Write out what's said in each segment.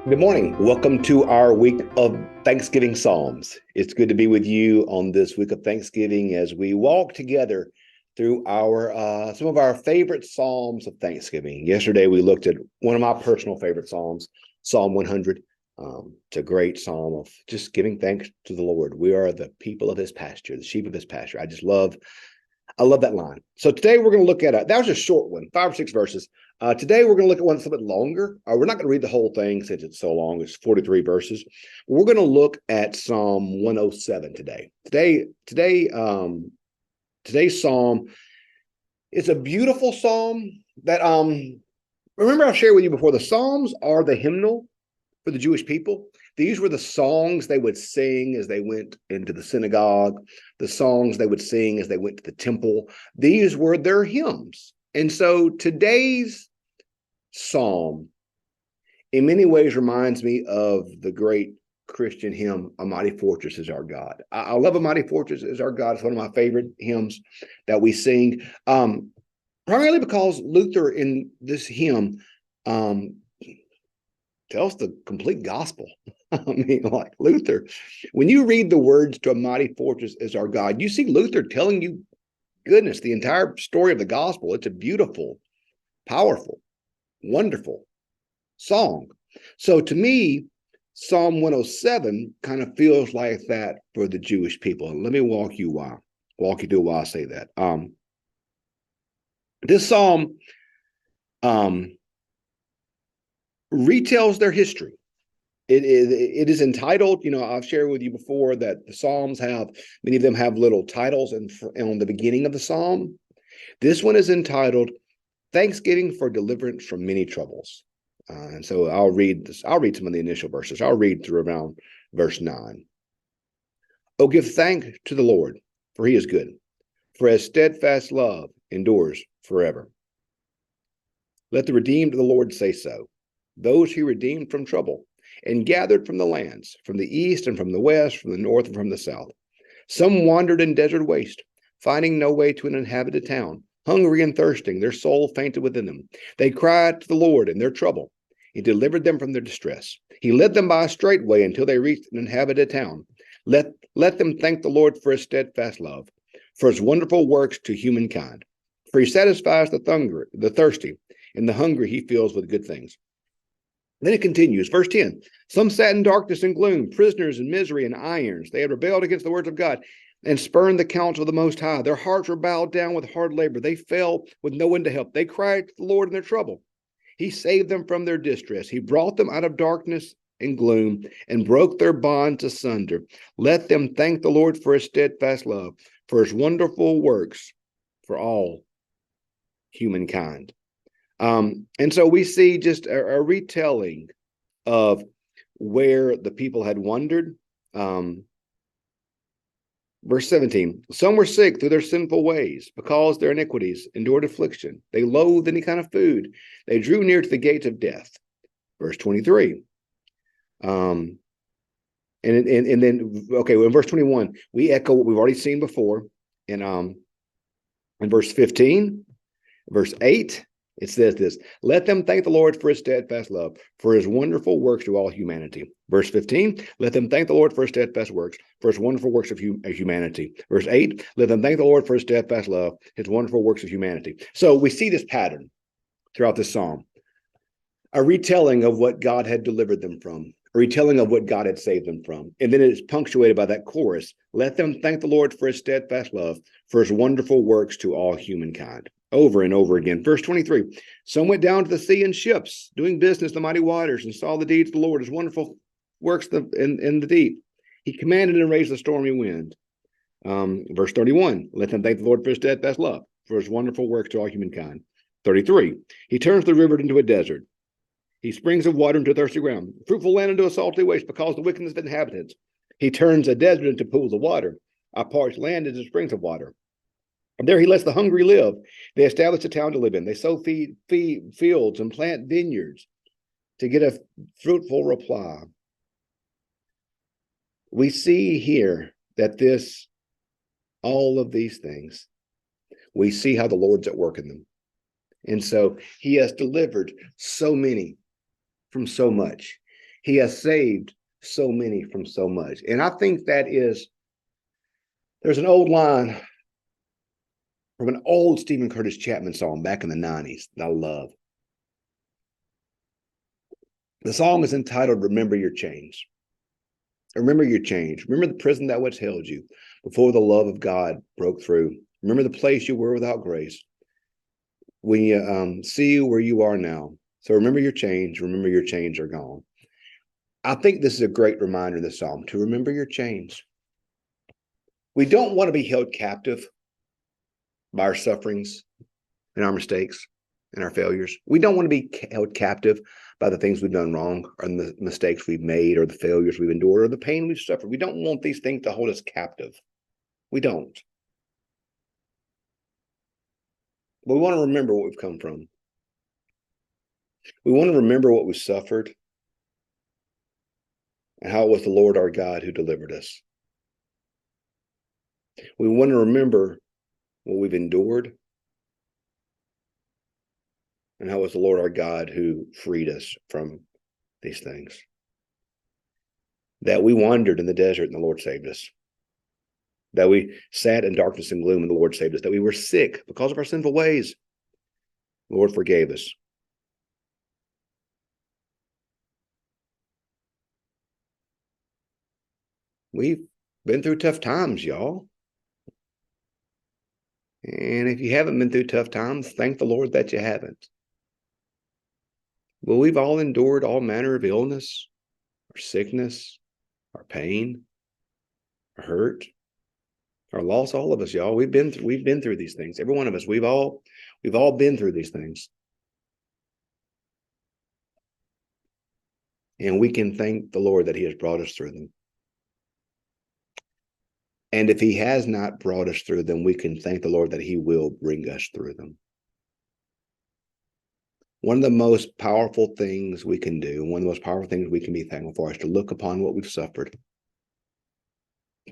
Good morning. Welcome to our week of Thanksgiving Psalms. It's good to be with you on this week of Thanksgiving as we walk together through our some of our favorite Psalms of Thanksgiving. Yesterday we looked at one of my personal favorite Psalms, Psalm 100. It's a great psalm of just giving thanks to the Lord. We are the people of his pasture, the sheep of his pasture. I love that line. So today we're going to look at that was a short one, 5 or 6 verses. Today we're going to look at one that's a bit longer. We're not going to read the whole thing since it's so long. It's 43 verses. We're going to look at Psalm 107 today. Today's psalm is a beautiful psalm that remember I've shared with you before. The Psalms are the hymnal for the Jewish people. These were the songs they would sing as they went into the synagogue, the songs they would sing as they went to the temple. These were their hymns. And so today's psalm, in many ways, reminds me of the great Christian hymn, A Mighty Fortress is Our God. I love A Mighty Fortress is Our God. It's one of my favorite hymns that we sing, primarily because Luther in this hymn tells the complete gospel. I mean, like Luther, when you read the words to A Mighty Fortress is Our God, you see Luther telling you, goodness, the entire story of the gospel. It's a beautiful, powerful, wonderful song. So to me, Psalm 107 kind of feels like that for the Jewish people. And let me walk you through why I say that. This psalm retells their history. It is entitled, I've shared with you before that the Psalms many of them have little titles on the beginning of the Psalm. This one is entitled Thanksgiving for Deliverance from Many Troubles. And so I'll read some of the initial verses. I'll read through around verse 9. Oh, give thanks to the Lord, for he is good, for his steadfast love endures forever. Let the redeemed of the Lord say so, those he redeemed from trouble and gathered from the lands, from the east and from the west, from the north and from the south. Some wandered in desert waste, finding no way to an inhabited town. Hungry and thirsting, their soul fainted within them. They cried to the Lord in their trouble. He delivered them from their distress. He led them by a straight way until they reached an inhabited town. Let them thank the Lord for his steadfast love, for his wonderful works to humankind. For he satisfies the thirsty, and the hungry he fills with good things. Then it continues, verse 10. Some sat in darkness and gloom, prisoners in misery and irons. They had rebelled against the words of God and spurned the counsel of the Most High. Their hearts were bowed down with hard labor. They fell with no one to help. They cried to the Lord in their trouble. He saved them from their distress. He brought them out of darkness and gloom and broke their bonds asunder. Let them thank the Lord for his steadfast love, for his wonderful works for all humankind. And so we see just a retelling of where the people had wandered. Verse 17, some were sick through their sinful ways because their iniquities endured affliction. They loathed any kind of food. They drew near to the gates of death. Verse 23. And then, okay, well, in verse 21, we echo what we've already seen before. In verse 15, verse 8, it says this, let them thank the Lord for his steadfast love, for his wonderful works to all humanity. Verse 15, let them thank the Lord for his steadfast works, for his wonderful works of humanity. Verse 8, let them thank the Lord for his steadfast love, his wonderful works of humanity. So we see this pattern throughout this psalm, a retelling of what God had delivered them from, a retelling of what God had saved them from. And then it is punctuated by that chorus, let them thank the Lord for his steadfast love, for his wonderful works to all humankind. Over and over again. Verse 23, some went down to the sea in ships, doing business in the mighty waters, and saw the deeds of the Lord, his wonderful works in the deep. He commanded and raised the stormy wind. Verse 31, let them thank the Lord for his steadfast love, for his wonderful works to all humankind. 33, he turns the river into a desert. He springs of water into a thirsty ground, fruitful land into a salty waste, because the wickedness of the inhabitants. He turns a desert into pools of water, a parched land into springs of water. And there he lets the hungry live. They establish a town to live in. They sow fields and plant vineyards to get a fruitful reply. We see here that all of these things, we see how the Lord's at work in them. And so he has delivered so many from so much. He has saved so many from so much. And I think there's an old line from an old Steven Curtis Chapman song back in the 90s that I love. The song is entitled Remember Your Chains. Remember your change. Remember the prison that once held you before the love of God broke through. Remember the place you were without grace when you see where you are now. So remember your change. Remember your chains are gone. I think this is a great reminder in the psalm to remember your chains. We don't want to be held captive by our sufferings and our mistakes and our failures. We don't want to be held captive by the things we've done wrong or the mistakes we've made or the failures we've endured or the pain we've suffered. We don't want these things to hold us captive. We don't. But we want to remember what we've come from. We want to remember what we suffered and how it was the Lord our God who delivered us. We want to remember what we've endured and how it was the Lord our God who freed us from these things. That we wandered in the desert and the Lord saved us. That we sat in darkness and gloom and the Lord saved us. That we were sick because of our sinful ways. The Lord forgave us. We've been through tough times, y'all. And if you haven't been through tough times, thank the Lord that you haven't. Well, we've all endured all manner of illness, or sickness, or pain, or hurt, or loss. All of us, y'all. We've been through these things. Every one of us. We've all been through these things. And we can thank the Lord that He has brought us through them. And if He has not brought us through them, we can thank the Lord that He will bring us through them. One of the most powerful things we can do, one of the most powerful things we can be thankful for is to look upon what we've suffered,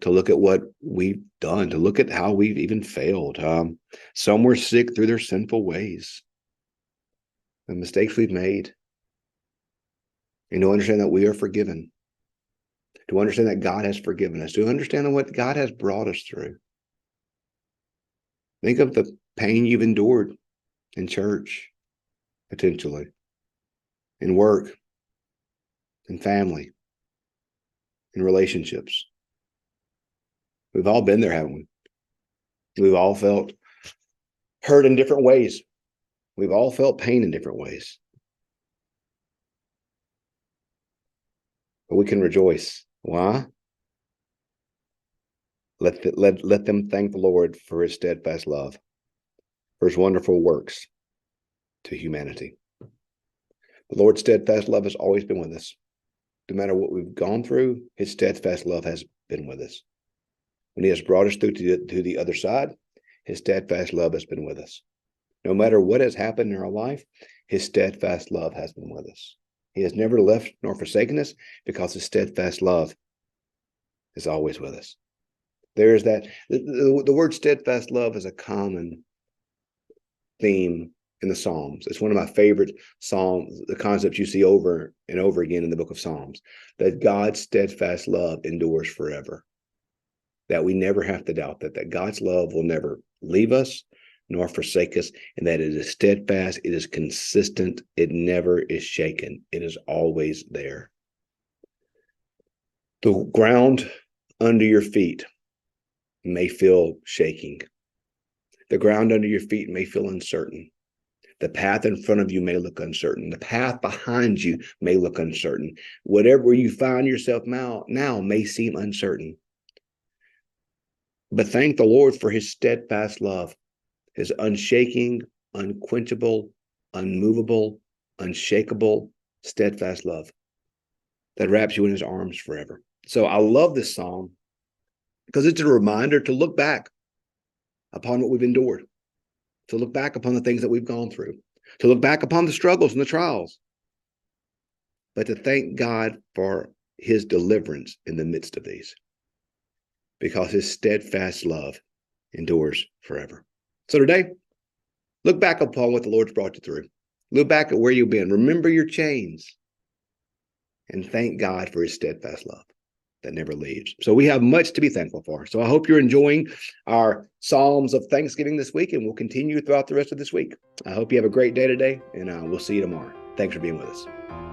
to look at what we've done, to look at how we've even failed. Some were sick through their sinful ways, the mistakes we've made, and to understand that we are forgiven, to understand that God has forgiven us, to understand what God has brought us through. Think of the pain you've endured in church, potentially, in work, in family, in relationships. We've all been there, haven't we? We've all felt hurt in different ways. We've all felt pain in different ways. But we can rejoice. Why? Let them thank the Lord for His steadfast love, for His wonderful works to humanity. The Lord's steadfast love has always been with us. No matter what we've gone through, His steadfast love has been with us. When He has brought us through to the other side, His steadfast love has been with us. No matter what has happened in our life, His steadfast love has been with us. He has never left nor forsaken us because His steadfast love is always with us. There is that, the word steadfast love is a common theme in the Psalms. It's one of my favorite Psalms, the concepts you see over and over again in the book of Psalms, that God's steadfast love endures forever. That we never have to doubt that God's love will never leave us nor forsake us, and that it is steadfast, it is consistent, it never is shaken, it is always there. The ground under your feet may feel shaking. The ground under your feet may feel uncertain. The path in front of you may look uncertain. The path behind you may look uncertain. Whatever you find yourself now may seem uncertain. But thank the Lord for His steadfast love, His unshaking, unquenchable, unmovable, unshakable, steadfast love that wraps you in His arms forever. So I love this psalm because it's a reminder to look back upon what we've endured, to look back upon the things that we've gone through, to look back upon the struggles and the trials, but to thank God for His deliverance in the midst of these, because His steadfast love endures forever. So today, look back upon what the Lord's brought you through. Look back at where you've been. Remember your chains and thank God for his steadfast love that never leaves. So we have much to be thankful for. So I hope you're enjoying our Psalms of Thanksgiving this week, and we'll continue throughout the rest of this week. I hope you have a great day today, and we'll see you tomorrow. Thanks for being with us.